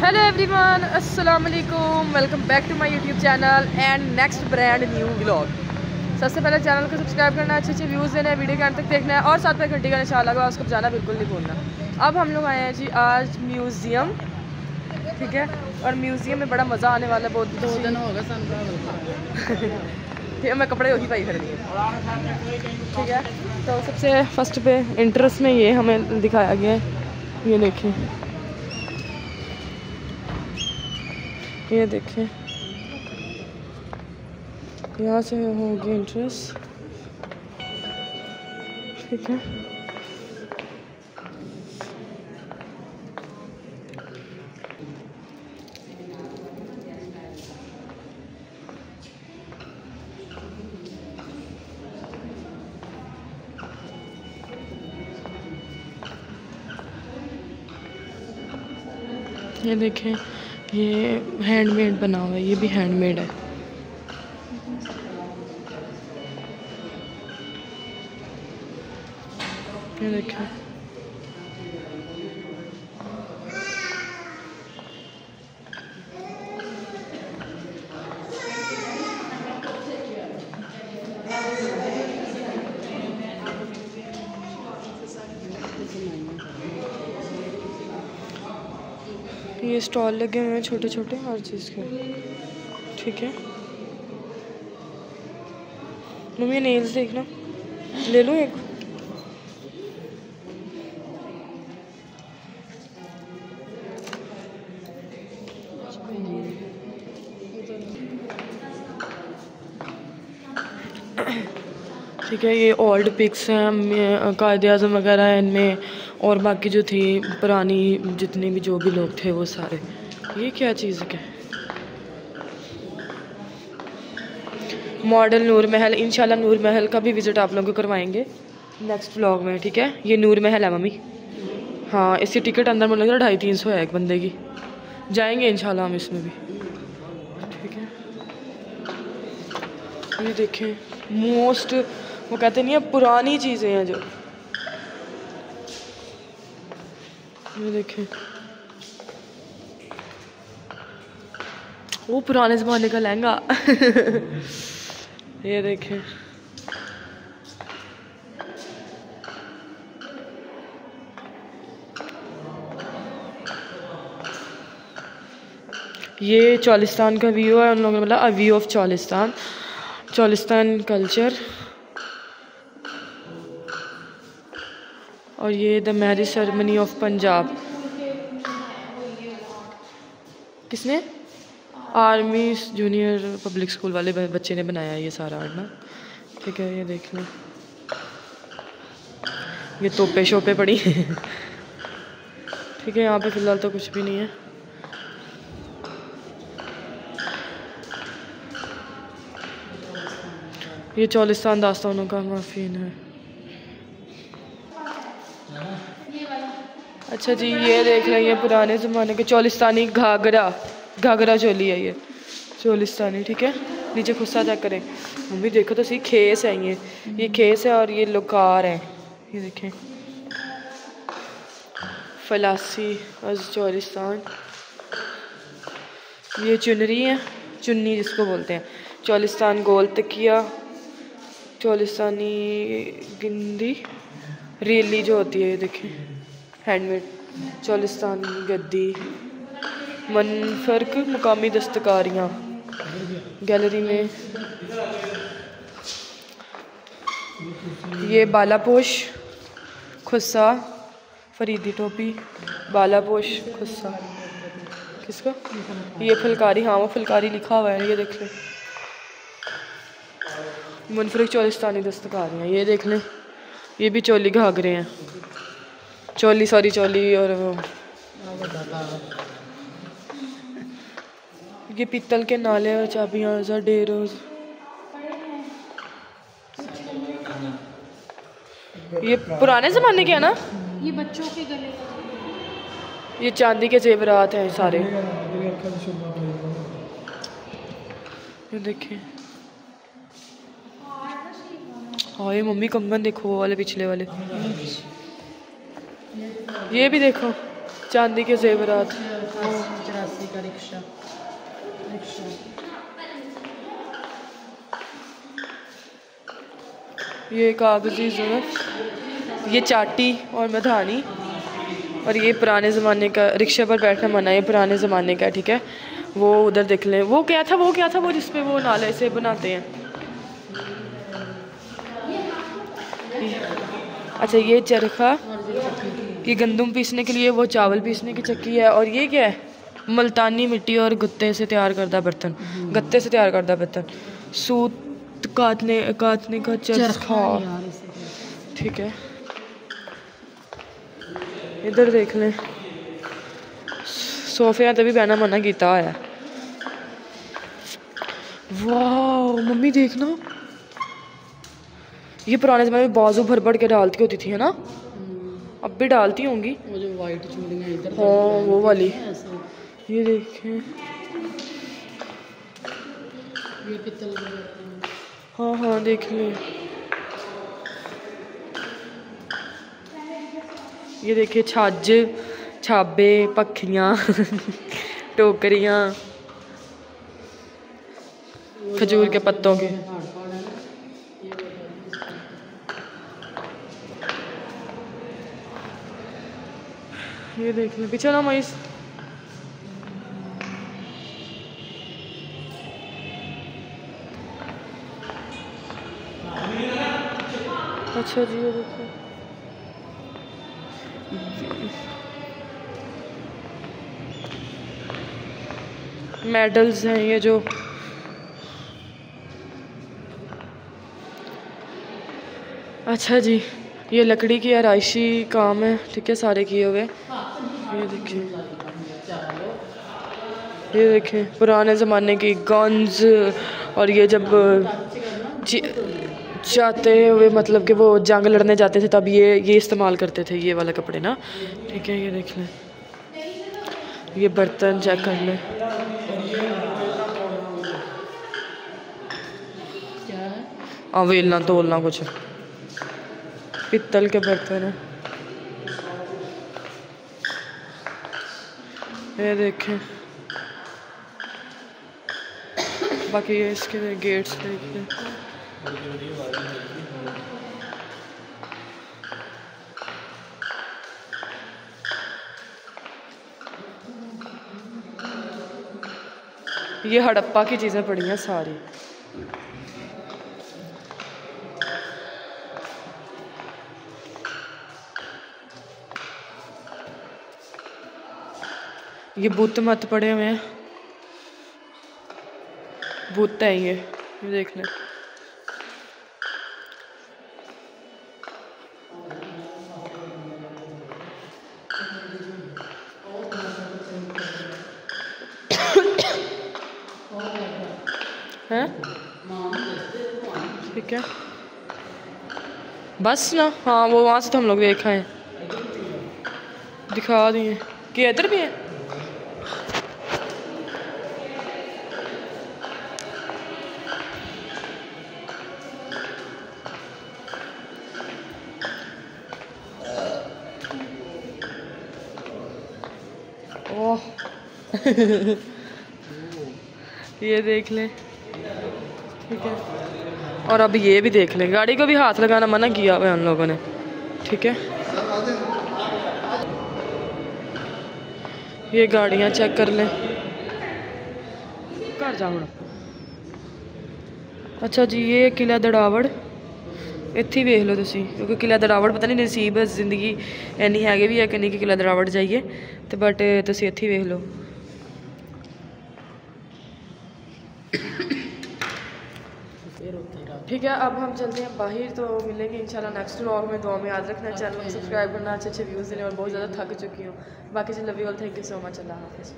Hello everyone, अस्सलाम वालेकुम। Welcome back to my YouTube channel and next brand new vlog. सबसे पहले channel को सब्सक्राइब करना, अच्छे अच्छे व्यूज़ देना है, वीडियो के अंत तक देखना है और साथ में घंटी का निशान लगा उसको बजाना बिल्कुल नहीं भूलना। अब हम लोग आए हैं जी आज म्यूज़ियम, ठीक है। और म्यूज़ियम में बड़ा मज़ा आने वाला है। बहुत 2 दिन होगा ठीक, मैं कपड़े वही पाई खरीदी है, ठीक है। तो सबसे फर्स्ट पे इंट्रेस्ट में ये हमें दिखाया गया है, ये देखें, ये देखें, यहाँ से होगी इंट्रेस्ट, ठीक है। ये देखें, ये हैंडमेड बना हुआ है, ये भी हैंडमेड है। ये देखें, ये स्टॉल लगे हुए हैं छोटे छोटे हर चीज़ के, ठीक है। मम्मी नेल्स देखना, ले लूँ एक? ठीक है, ये ओल्ड पिक्स हैं, कायदे आज़म वगैरह हैं इनमें, और बाकी जो थी पुरानी जितने भी जो भी लोग थे वो सारे। ये क्या चीज़ है? मॉडल नूर महल, इंशाल्लाह नूर महल का भी विज़िट आप लोगों को करवाएंगे नेक्स्ट व्लॉग में, ठीक है। ये नूर महल है मम्मी, हाँ। इसकी टिकट अंदर मुझे लग रहा है 250-300 है एक बंदे की। जाएंगे इंशाल्लाह हम इसमें भी, ठीक है। ये देखें, मोस्ट वो कहते नहीं है पुरानी चीज़ें हैं जो, ये देखें, वो पुराने ज़माने का लहंगा ये देखें, ये चोलिस्तान का व्यू है। उन लोगों ने बोला a view of Cholistan, Cholistan culture. और ये the marriage ceremony of Punjab, किसने? आर्मी जूनियर पब्लिक स्कूल वाले बच्चे ने बनाया ये सारा आर्ट ना, ठीक है। ये देख लो, ये तोपे शोपे पड़ी ठीक है। यहाँ पे फ़िलहाल तो कुछ भी नहीं है। ये चोलिस्तान दास्तानों का माफिन है। अच्छा जी, ये देख लें, ये पुराने ज़माने के चोलिस्तानी घाघरा चोली है ये चोलिस्तानी, ठीक है। नीचे खुस्सा चेक करें मम्मी, देखो तो सही, खेस है ये खेस है और ये लोकार है, ये देखें, फलासी अज चोलिस्तान। ये चुनरी है, चुन्नी जिसको बोलते हैं, चोलिस्तान गोल तकिया, चोलिस्तानी गिंदी रेली जो होती है, ये देखें, हैंडमेड चोलिस्तानी गद्दी, मनफर्क मुकामी दस्तकारियाँ गैलरी में। ये बालापोश खुस्सा, फरीदी टोपी, बालापोश खुस्सा, किसका? ये फुलकारी, हाँ वो फुलकारी लिखा हुआ है, ये देख लें, मुनफरक चोलिस्तानी दस्तकारियाँ। ये देख लें, ये भी चोली घाघरे हैं, चोली और वो ये पीतल के नाले और चाबियाँ डेरोज। ये पुराने ज़माने के है ना, ये बच्चों के गले, ये चांदी के जेवरात हैं सारे, ये देखिए। हाँ ये मम्मी कंगन देखो, वो वाले पिछले वाले, ये भी देखो, चांदी के जेवरात। 84 का रिक्शा। ये कागजी ज़रूरत, ये चाटी और मधानी, और ये पुराने ज़माने का रिक्शे पर बैठना मना, ये पुराने ज़माने का, ठीक है। वो उधर देख लें, वो क्या था वो जिसपे वो नाले से बनाते हैं। अच्छा ये चरखा, ये गंदम पीसने के लिए, वो चावल पीसने की चक्की है। और ये क्या है? मुल्तानी मिट्टी और गत्ते से तैयार करदा बर्तन, गत्ते से तैयार करदा बर्तन। सूत काटने का चरखा, ठीक है। इधर देख लें, सोफे तभी बहना मना किया है। वाह मम्मी देखना, ये पुराने ज़माने में बाजू भर भर के डालती होती थी, है ना? अब भी डालती होंगी। वो जो वाइट चूड़ियाँ इधर, हाँ वो वाली। ये देखें, ये पित्तल के। हाँ देख लें। ये देखिए छाछ, छाबे, पखियाँ टोकरियाँ खजूर के पत्तों के। ये देख लें, पीछे ना मईस। अच्छा जी ये देखो, मेडल्स हैं ये जो। अच्छा जी, ये लकड़ी की आराइशी काम है, ठीक है, सारे किए हुए। ये देखें पुराने ज़माने की गन्स, और ये जब जाते हुए, मतलब कि वो जंग लड़ने जाते थे तब ये इस्तेमाल करते थे, ये वाले कपड़े ना, ठीक है। ये देख लें, ये बर्तन चेक कर लें। वेलना तोलना कुछ, पित्तल के बर्तन है। ये देखें, बाकी ये इसके गेट्स देख लें। ये हड़प्पा की चीज़ें पड़ी हैं सारी। ये बुत मत पड़े हुए हैं, बुत है ये देख लें। हैं ठीक है, बस ना। हाँ वो वहाँ से तो हम लोग देखा है, दिखा दिए कि इधर भी है। ओह ये देख लें, ठीक है। और अब ये भी देख लें, गाड़ी को भी हाथ लगाना मना किया हुआ है उन लोगों ने, ठीक है। ये गाड़ियाँ चेक कर लें, घर जाओ। अच्छा जी, ये किला दड़ावड़ ਇੱਥੇ ਹੀ ਵੇਖ ਲਓ ਤੁਸੀਂ, ਕਿਉਂਕਿ ਕਿਲਾ ਦੜਾਵੜ ਪਤਾ ਨਹੀਂ ਨਸੀਬ ਜ਼ਿੰਦਗੀ ਇੰਨੀ ਹੈਗੇ ਵੀ ਹੈ ਕਿ ਨਹੀਂ ਕਿ ਕਿਲਾ ਦੜਾਵੜ ਜਾਈਏ, ਤੇ ਬਟ ਤੁਸੀਂ ਇੱਥੇ ਹੀ ਵੇਖ ਲਓ। ठीक है, अब हम चलते हैं बाहर, तो मिलेंगे इंशाल्लाह नेक्स्ट व्लॉग में। दुआ में याद रखना, चैनल को सब्सक्राइब करना, अच्छे व्यूज़ देने, और बहुत ज़्यादा थक चुकी हूँ। बाकी से love you all, thank you so much, अल्लाह हाफिज़।